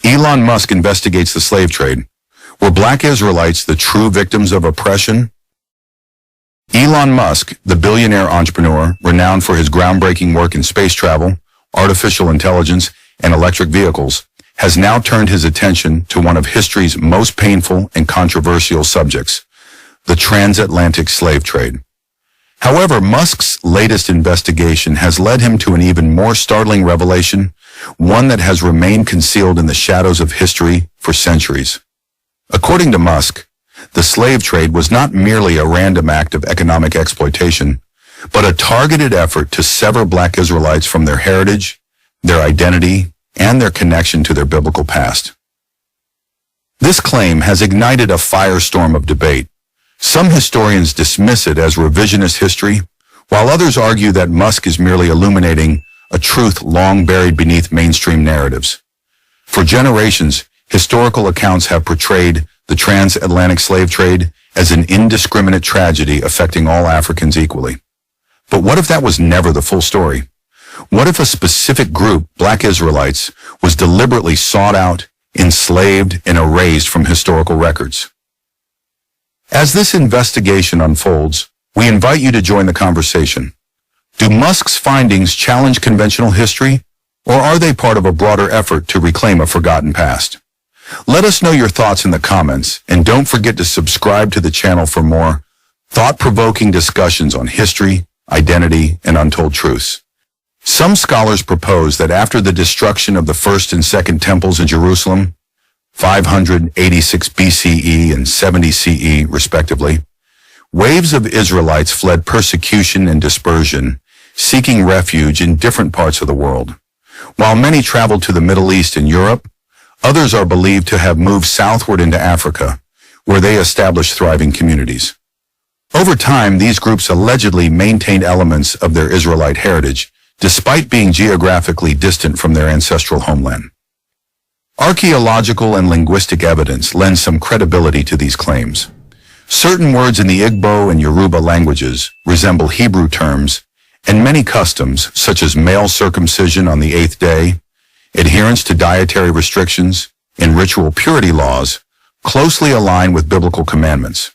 Elon Musk investigates the slave trade. Were black Israelites the true victims of oppression? Elon Musk, the billionaire entrepreneur, renowned for his groundbreaking work in space travel, artificial intelligence, and electric vehicles, has now turned his attention to one of history's most painful and controversial subjects, the transatlantic slave trade. However, Musk's latest investigation has led him to an even more startling revelation, one that has remained concealed in the shadows of history for centuries. According to Musk, the slave trade was not merely a random act of economic exploitation, but a targeted effort to sever black Israelites from their heritage, their identity, and their connection to their biblical past. This claim has ignited a firestorm of debate. Some historians dismiss it as revisionist history, while others argue that Musk is merely illuminating a truth long buried beneath mainstream narratives. For generations, historical accounts have portrayed the transatlantic slave trade as an indiscriminate tragedy affecting all Africans equally. But what if that was never the full story? What if a specific group, black Israelites, was deliberately sought out, enslaved, and erased from historical records? As this investigation unfolds, we invite you to join the conversation. Do Musk's findings challenge conventional history, or are they part of a broader effort to reclaim a forgotten past? Let us know your thoughts in the comments, and don't forget to subscribe to the channel for more thought-provoking discussions on history, identity, and untold truths. Some scholars propose that after the destruction of the first and second temples in Jerusalem, 586 BCE and 70 CE, respectively, waves of Israelites fled persecution and dispersion, seeking refuge in different parts of the world. While many traveled to the Middle East and Europe, others are believed to have moved southward into Africa, where they established thriving communities. Over time, these groups allegedly maintained elements of their Israelite heritage, despite being geographically distant from their ancestral homeland. Archaeological and linguistic evidence lends some credibility to these claims. Certain words in the Igbo and Yoruba languages resemble Hebrew terms, and many customs, such as male circumcision on the 8th day, adherence to dietary restrictions, and ritual purity laws, closely align with biblical commandments.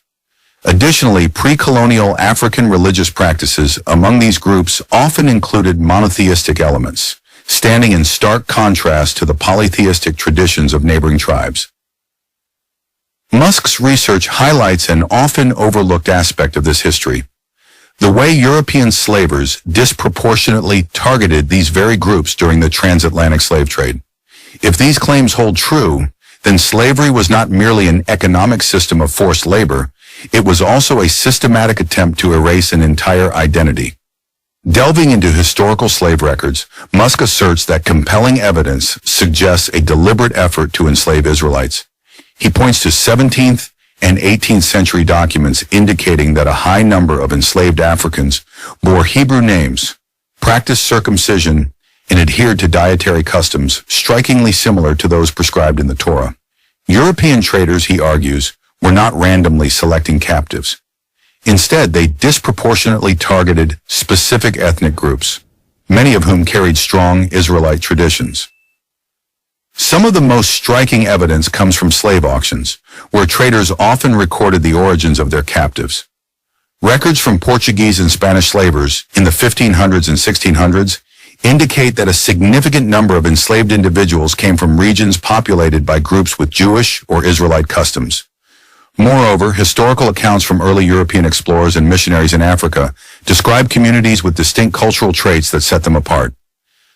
Additionally, pre-colonial African religious practices among these groups often included monotheistic elements, standing in stark contrast to the polytheistic traditions of neighboring tribes. Musk's research highlights an often overlooked aspect of this history: the way European slavers disproportionately targeted these very groups during the transatlantic slave trade. If these claims hold true, then slavery was not merely an economic system of forced labor, it was also a systematic attempt to erase an entire identity. Delving into historical slave records, Musk asserts that compelling evidence suggests a deliberate effort to enslave Israelites. He points to 17th and 18th century documents indicating that a high number of enslaved Africans bore Hebrew names, practiced circumcision, and adhered to dietary customs strikingly similar to those prescribed in the Torah. European traders, he argues, were not randomly selecting captives. Instead, they disproportionately targeted specific ethnic groups, many of whom carried strong Israelite traditions. Some of the most striking evidence comes from slave auctions, where traders often recorded the origins of their captives. Records from Portuguese and Spanish slavers in the 1500s and 1600s indicate that a significant number of enslaved individuals came from regions populated by groups with Jewish or Israelite customs. Moreover, historical accounts from early European explorers and missionaries in Africa describe communities with distinct cultural traits that set them apart.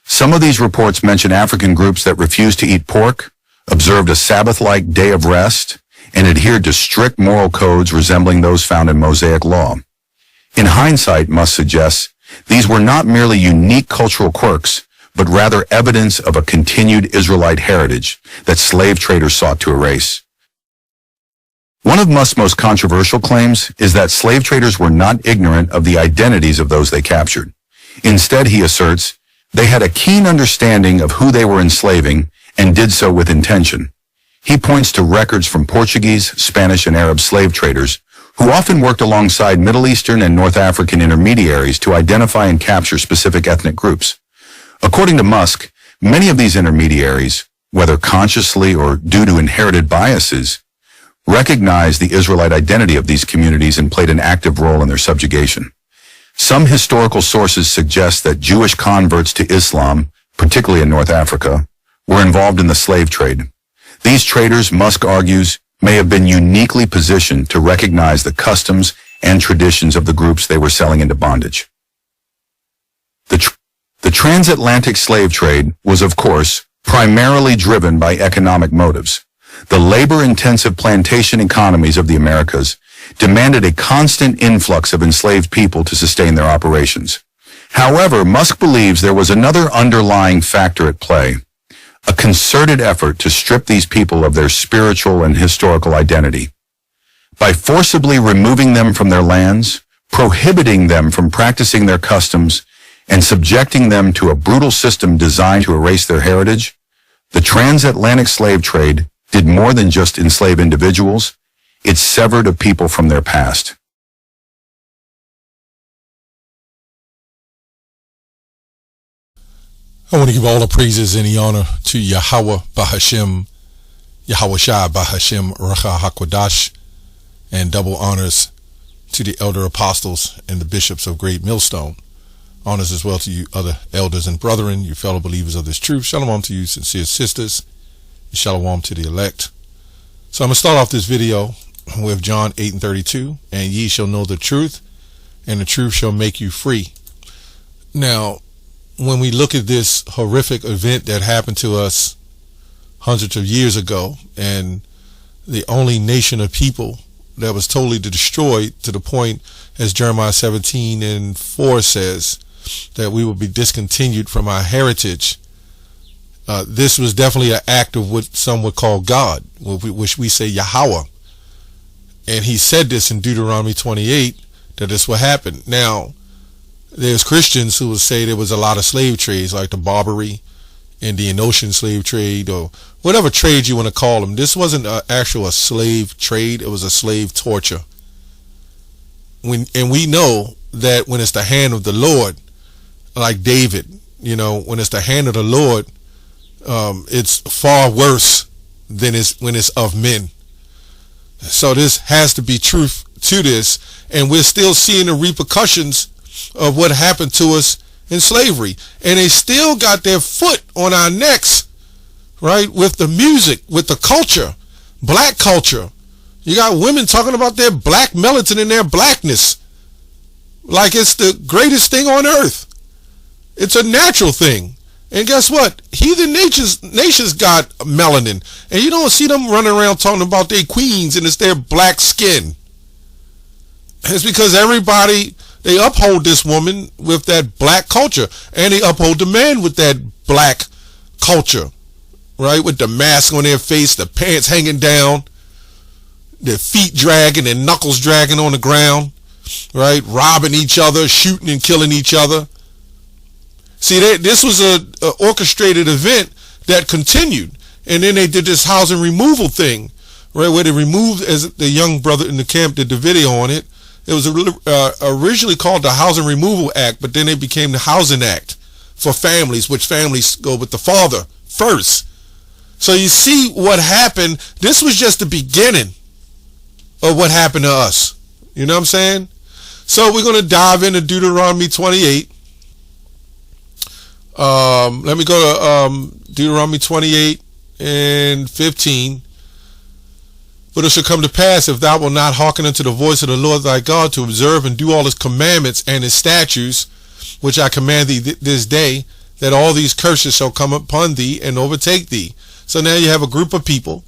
Some of these reports mention African groups that refused to eat pork, observed a Sabbath-like day of rest, and adhered to strict moral codes resembling those found in Mosaic law. In hindsight, Musk suggests, these were not merely unique cultural quirks, but rather evidence of a continued Israelite heritage that slave traders sought to erase. One of Musk's most controversial claims is that slave traders were not ignorant of the identities of those they captured. Instead, he asserts, they had a keen understanding of who they were enslaving and did so with intention. He points to records from Portuguese, Spanish, and Arab slave traders who often worked alongside Middle Eastern and North African intermediaries to identify and capture specific ethnic groups. According to Musk, many of these intermediaries, whether consciously or due to inherited biases, recognized the Israelite identity of these communities and played an active role in their subjugation. Some historical sources suggest that Jewish converts to Islam, particularly in North Africa, were involved in the slave trade. These traders, Musk argues, may have been uniquely positioned to recognize the customs and traditions of the groups they were selling into bondage. The transatlantic slave trade was, of course, primarily driven by economic motives. The labor-intensive plantation economies of the Americas demanded a constant influx of enslaved people to sustain their operations. However, Musk believes there was another underlying factor at play, a concerted effort to strip these people of their spiritual and historical identity. By forcibly removing them from their lands, prohibiting them from practicing their customs, and subjecting them to a brutal system designed to erase their heritage, the transatlantic slave trade did more than just enslave individuals. It severed a people from their past. I want to give all the praises and the honor to Yahweh Bahashem, Yahweh Shai Bahashem Racha HaKodash, and double honors to the elder apostles and the bishops of Great Millstone. Honors as well to you other elders and brethren, you fellow believers of this truth. Shalom to you sincere sisters. Shalom to the elect. So I'm going to start off this video with John 8:32. And ye shall know the truth, and the truth shall make you free. Now, when we look at this horrific event that happened to us hundreds of years ago, and the only nation of people that was totally destroyed to the point, as Jeremiah 17:4 says, that we will be discontinued from our heritage. This was definitely an act of what some would call God, which we say Yahweh. And he said this in Deuteronomy 28, that this will happen. Now, there's Christians who will say there was a lot of slave trades, like the Barbary, Indian Ocean slave trade, or whatever trade you want to call them. This wasn't a slave trade. It was a slave torture. And we know that when it's the hand of the Lord, like David, when it's the hand of the Lord, it's far worse than when it's of men. So this has to be truth to this, and we're still seeing the repercussions of what happened to us in slavery, and they still got their foot on our necks, right? With the music, with the culture, black culture. You got women talking about their black melanin and their blackness like it's the greatest thing on earth. It's a natural thing. And guess what? Heathen nations got melanin. And you don't see them running around talking about their queens and it's their black skin. It's because everybody, they uphold this woman with that black culture. And they uphold the man with that black culture. Right? With the mask on their face, the pants hanging down, their feet dragging, their knuckles dragging on the ground. Right? Robbing each other, shooting and killing each other. See, this was a orchestrated event that continued. And then they did this housing removal thing, right, where they removed, as the young brother in the camp did the video on it, it was originally called the Housing Removal Act, but then it became the Housing Act for families, which families go with the father first. So you see what happened. This was just the beginning of what happened to us. You know what I'm saying? So we're going to dive into Deuteronomy 28. Let me go to Deuteronomy 28:15. But it shall come to pass, if thou wilt not hearken unto the voice of the Lord thy God, to observe and do all his commandments and his statutes, which I command thee this day, that all these curses shall come upon thee and overtake thee. So now you have a group of people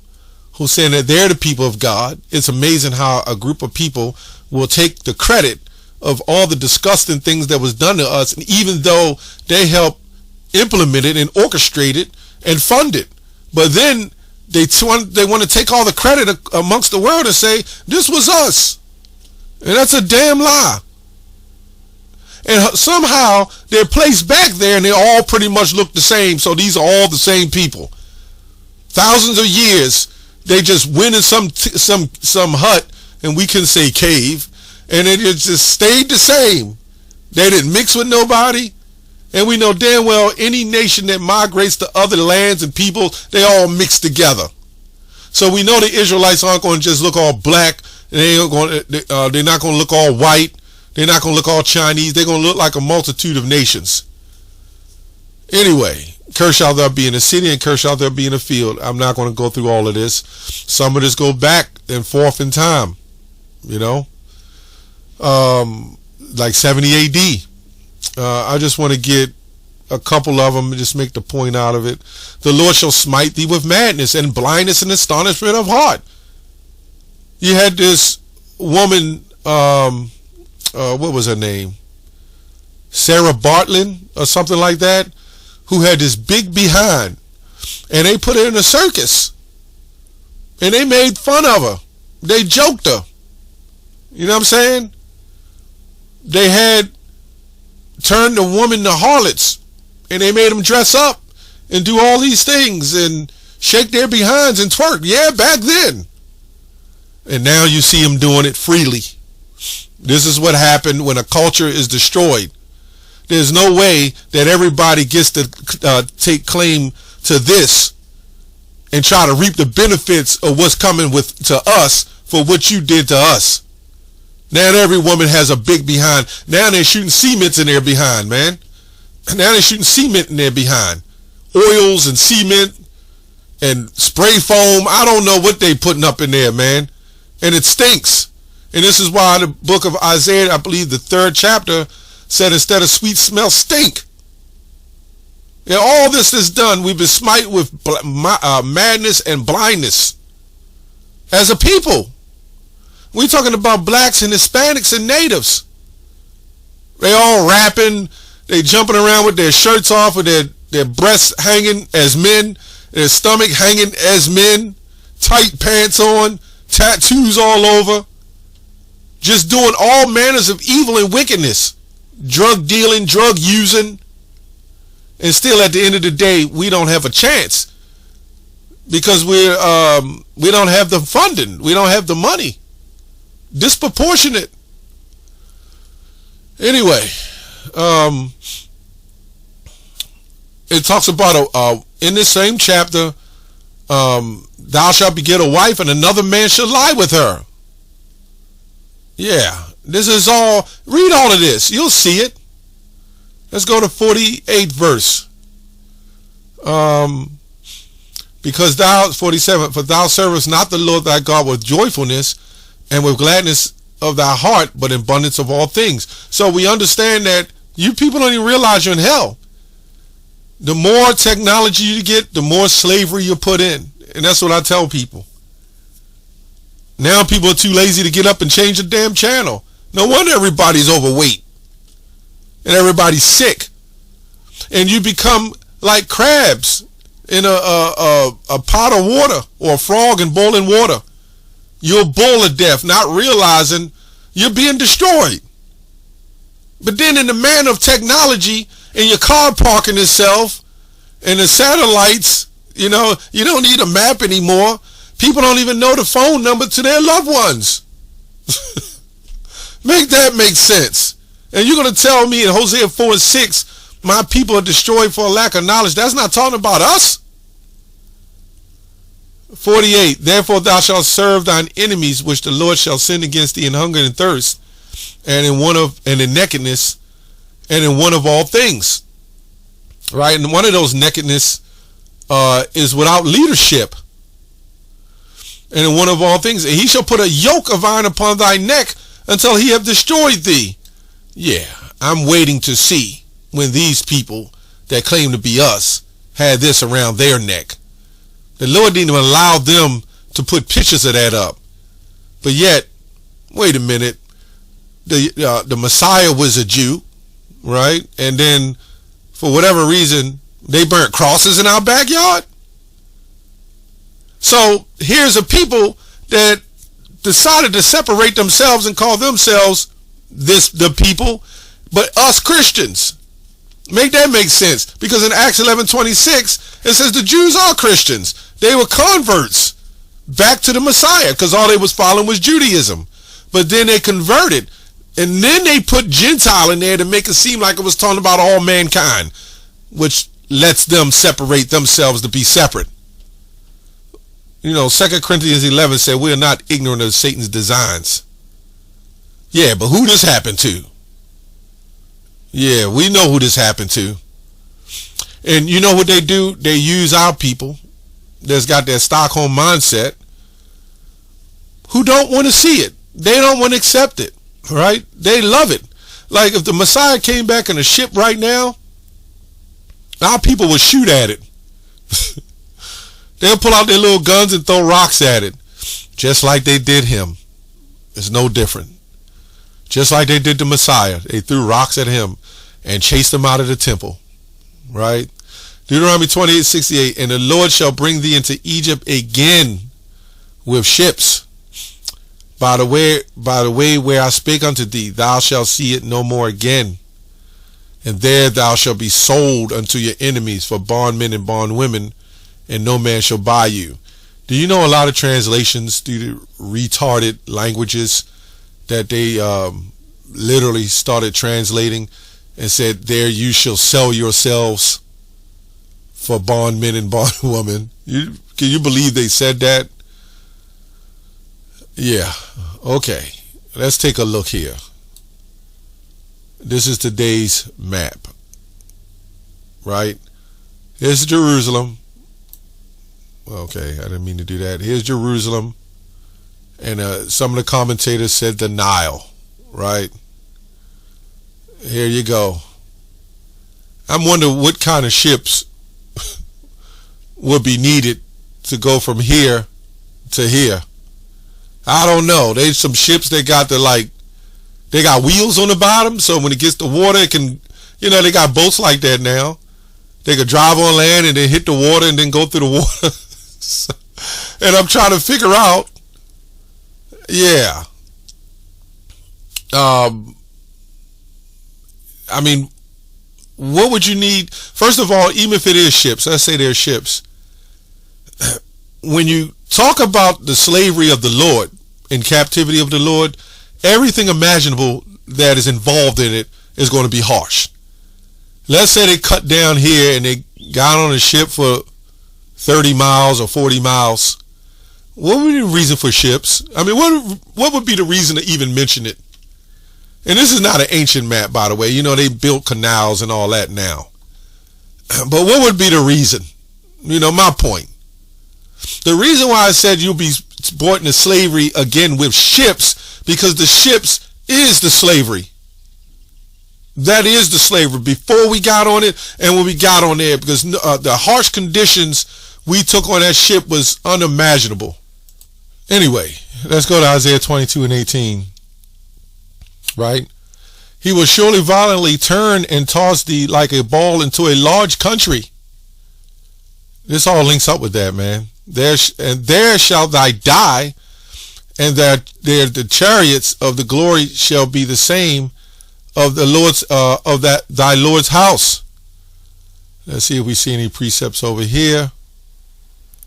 who saying that they're the people of God. It's amazing how a group of people will take the credit of all the disgusting things that was done to us, and even though they helped implement it and orchestrate it and fund it. But then they want to take all the credit amongst the world and say, this was us. And that's a damn lie. And somehow they're placed back there and they all pretty much look the same. So these are all the same people. Thousands of years, they just went in some hut, and we can say cave, and it just stayed the same. They didn't mix with nobody. And we know damn well any nation that migrates to other lands and people, they all mix together. So we know the Israelites aren't going to just look all black. They're not going to look all white. They're not going to look all Chinese. They're going to look like a multitude of nations. Anyway, cursed shall thou be in the city, and cursed shall thou be in the field. I'm not going to go through all of this. Some of this go back and forth in time, like 70 AD. I just want to get a couple of them and just make the point out of it. The Lord shall smite thee with madness and blindness and astonishment of heart. You had this woman, what was her name? Sarah Bartlett or something like that, who had this big behind, and they put her in a circus, and they made fun of her. They joked her. You know what I'm saying? They had turned the woman to harlots, and they made them dress up and do all these things and shake their behinds and twerk. Yeah, back then. And now you see them doing it freely. This is what happened when a culture is destroyed. There's no way that everybody gets to take claim to this and try to reap the benefits of what's coming to us for what you did to us. Now every woman has a big behind. Now they're shooting cements in their behind, man. Now they're shooting cement in their behind. Oils and cement and spray foam. I don't know what they putting up in there, man. And it stinks. And this is why the book of Isaiah, I believe the 3rd chapter, said instead of sweet smell, stink. And all this is done. We've been smite with madness and blindness as a people. We're talking about blacks and Hispanics and natives. They all rapping. They jumping around with their shirts off, with their breasts hanging as men, their stomach hanging as men, tight pants on, tattoos all over, just doing all manners of evil and wickedness, drug dealing, drug using, and still at the end of the day, we don't have a chance because we don't have the funding, we don't have the money. Disproportionate. Anyway, it talks about in this same chapter, thou shalt beget a wife, and another man shall lie with her. Yeah, this is all. Read all of this, you'll see it. Let's go to 48th verse. Because thou, 47, for thou servest not the Lord thy God with joyfulness and with gladness of thy heart, but in abundance of all things. So we understand that you people don't even realize you're in hell. The more technology you get, the more slavery you put in. And that's what I tell people. Now people are too lazy to get up and change the damn channel. No wonder everybody's overweight. And everybody's sick. And you become like crabs in a pot of water, or a frog in boiling water. You'll boil to death, not realizing you're being destroyed. But then in the manner of technology, and your car parking itself, and the satellites, you don't need a map anymore. People don't even know the phone number to their loved ones. Make that make sense. And you're going to tell me in Hosea 4:6, my people are destroyed for a lack of knowledge. That's not talking about us. 48, therefore thou shalt serve thine enemies, which the Lord shall send against thee in hunger and thirst, and in nakedness, and in want of all things. Right? And one of those nakedness is without leadership. And in one of all things, and he shall put a yoke of iron upon thy neck until he have destroyed thee. Yeah, I'm waiting to see when these people that claim to be us had this around their neck. The Lord didn't even allow them to put pictures of that up. But yet, wait a minute, the Messiah was a Jew, right? And then, for whatever reason, they burnt crosses in our backyard. So here's a people that decided to separate themselves and call themselves the people, but us Christians. Make that make sense, because in Acts 11:26 it says the Jews are Christians. They were converts back to the Messiah because all they was following was Judaism. But then they converted And then they put Gentile in there to make it seem like it was talking about all mankind, which lets them separate themselves to be separate. 2 Corinthians 11 said we are not ignorant of Satan's designs. Yeah, but who this happened to? Yeah, we know who this happened to. And you know what they do? They use our people that's got that Stockholm mindset who don't want to see it. They don't want to accept it, right? They love it. Like if the Messiah came back in a ship right now, our people would shoot at it. They'll pull out their little guns and throw rocks at it, just like they did him. It's no different. Just like they did the Messiah. They threw rocks at him and chased him out of the temple, right? Deuteronomy 28:68, and the Lord shall bring thee into Egypt again with ships. By the way where I spake unto thee, thou shalt see it no more again. And there thou shalt be sold unto your enemies for bondmen and bondwomen, and no man shall buy you. Do you know a lot of translations due to retarded languages that they literally started translating and said, there you shall sell yourselves for bondmen and bondwomen? Can you believe they said that? Yeah. Okay. Let's take a look here. This is today's map, right? Here's Jerusalem. Okay, I didn't mean to do that. Here's Jerusalem. And some of the commentators said the Nile, right? Here you go. I'm wondering what kind of ships would be needed to go from here to here. I don't know. There's some ships that got they got wheels on the bottom, so when it gets to water, it can, they got boats like that now. They could drive on land and then hit the water and then go through the water. And I'm trying to figure out, yeah. I mean, what would you need? First of all, even if it is ships, let's say they're ships. When you talk about the slavery of the Lord, in captivity of the Lord, everything imaginable that is involved in it is going to be harsh. Let's say they cut down here and they got on a ship for 30 miles or 40 miles. What would be the reason for ships? I mean, what would be the reason to even mention it? And this is not an ancient map, by the way. They built canals and all that now. But what would be the reason? My point. The reason why I said you'll be brought into slavery again with ships, because the ships is the slavery. That is the slavery before we got on it and when we got on there, because the harsh conditions we took on that ship was unimaginable. Anyway, let's go to Isaiah 22:18. Right? He will surely violently turn and toss thee like a ball into a large country. This all links up with that, man. There shall thy die, and the chariots of the glory shall be the same of the Lord's thy Lord's house. Let's see if we see any precepts over here.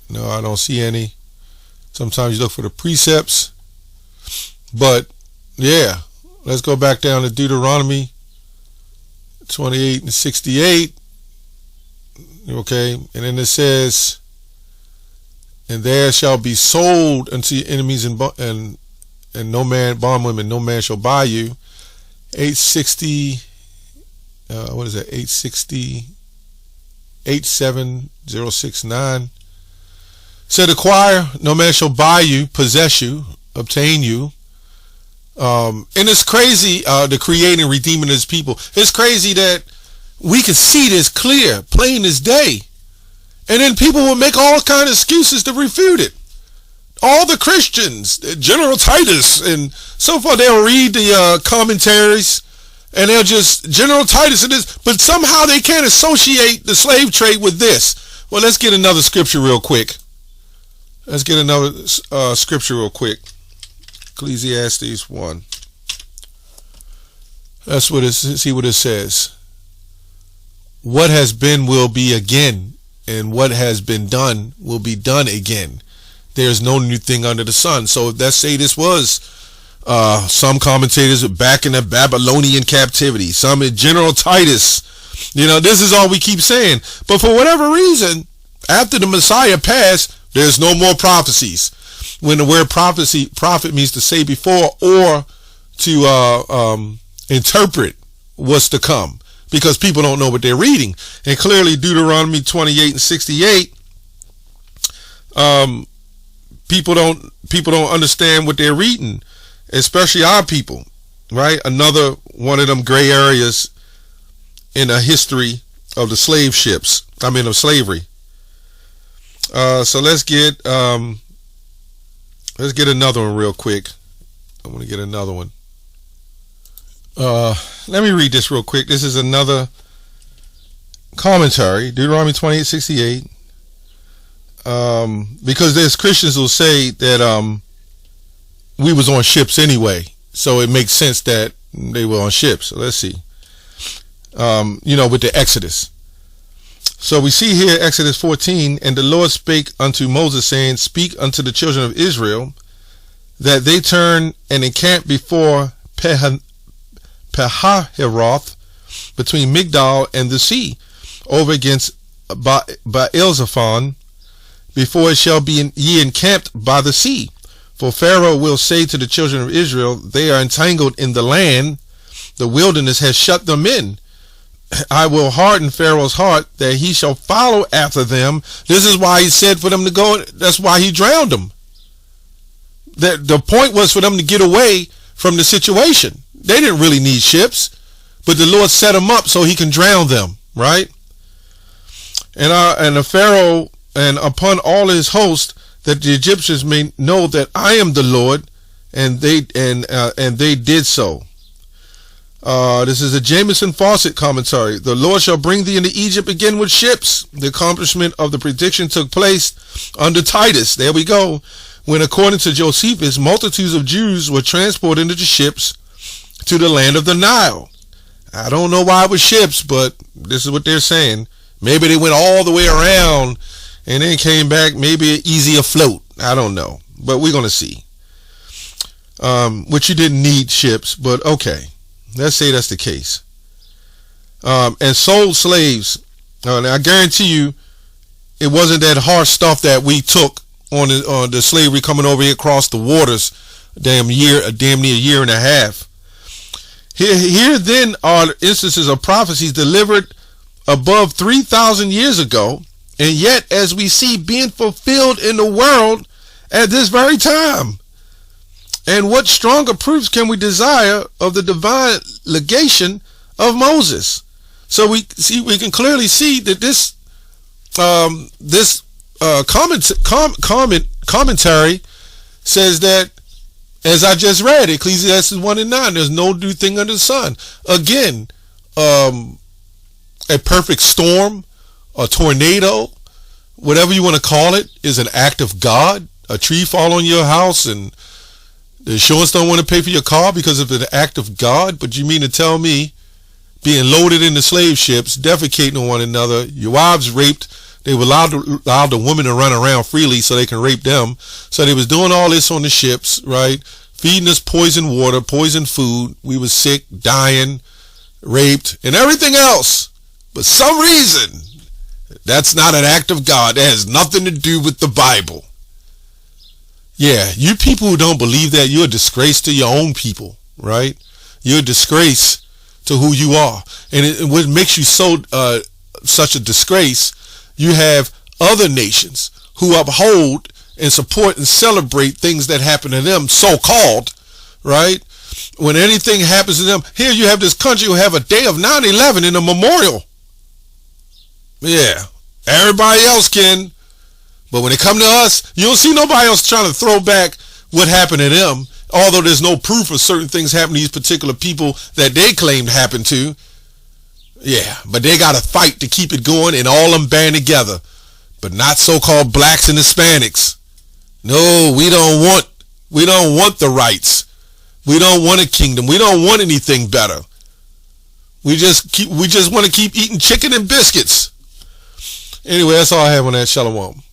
No, I don't see any. Sometimes you look for the precepts, but yeah. Let's go back down to Deuteronomy 28:68. Okay, and then it says, and there shall be sold unto your enemies, and no man, bondwomen, no man shall buy you. 860, what is that? 860, 87069. Said acquire, no man shall buy you, possess you, obtain you. And it's crazy, the creating, redeeming his people. It's crazy that we can see this clear, plain as day. And then people will make all kind of excuses to refute it. All the Christians, General Titus and so forth, they'll read the commentaries and they'll just, General Titus and this, but somehow they can't associate the slave trade with this. Well, let's get another scripture real quick. Let's get another scripture real quick. Ecclesiastes 1. Let's see what it says. What has been will be again, and what has been done will be done again. There's no new thing under the sun. So let's say this was Some commentators are back in the Babylonian captivity. Some in General Titus. This is all we keep saying. But for whatever reason, after the Messiah passed, there's no more prophecies. When the word prophet means to say before or to interpret what's to come, because people don't know what they're reading. And clearly Deuteronomy 28 and 68, people don't understand what they're reading, especially our people, right? Another one of them gray areas in the history of the of slavery. So let's get another one real quick. I want to get another one. Let me read this real quick. This is another commentary, Deuteronomy 28:68. Because there's Christians who say that we was on ships anyway, so it makes sense that they were on ships. So let's see. With the Exodus. So we see here Exodus 14, and the Lord spake unto Moses, saying, Speak unto the children of Israel, that they turn and encamp before Pehahiroth, between Migdal and the sea, over against Baal-zephon, before it shall be ye encamped by the sea. For Pharaoh will say to the children of Israel, They are entangled in the land, the wilderness has shut them in. I will harden Pharaoh's heart, that he shall follow after them. This is why he said for them to go. That's why he drowned them. The point was for them to get away from the situation. They didn't really need ships, but the Lord set them up so he can drown them, right? And the Pharaoh, and upon all his host, that the Egyptians may know that I am the Lord, and they did so. This is a Jameson Fawcett commentary. The Lord shall bring thee into Egypt again with ships. The accomplishment of the prediction took place under Titus. There we go. When, according to Josephus, multitudes of Jews were transported into ships to the land of the Nile. I don't know why it was ships, but this is what they're saying. Maybe they went all the way around and then came back maybe easy afloat. I don't know, but we're going to see. Which you didn't need ships, but okay. Let's say that's the case. And sold slaves. And I guarantee you, it wasn't that harsh stuff that we took on the slavery coming over here across the waters, damn near a year and a half. Here then are instances of prophecies delivered above 3,000 years ago, and yet as we see being fulfilled in the world at this very time. And what stronger proofs can we desire of the divine legation of Moses? So we can clearly see that this commentary says that, as I just read, Ecclesiastes 1:9, there's no new thing under the sun. Again, a perfect storm, a tornado, whatever you want to call it, is an act of God. A tree fall on your house and the insurance don't want to pay for your car because of an act of God. But you mean to tell me, being loaded into slave ships, defecating on one another, your wives raped, they were allowed the women to run around freely so they can rape them. So they was doing all this on the ships, right? Feeding us poison water, poison food. We was sick, dying, raped, and everything else. But some reason, that's not an act of God. That has nothing to do with the Bible. Yeah, you people who don't believe that, you're a disgrace to your own people, right? You're a disgrace to who you are. And what makes you such a disgrace, you have other nations who uphold and support and celebrate things that happen to them, so-called, right? When anything happens to them, here you have this country who have a day of 9/11 in a memorial. Yeah, everybody else can. But when it come to us, you don't see nobody else trying to throw back what happened to them, although there's no proof of certain things happening to these particular people that they claimed happened to. Yeah, but they got to fight to keep it going, and all them band together. But not so-called blacks and Hispanics. No, we don't want the rights. We don't want a kingdom. We don't want anything better. We just want to keep eating chicken and biscuits. Anyway, that's all I have on that. Shalom.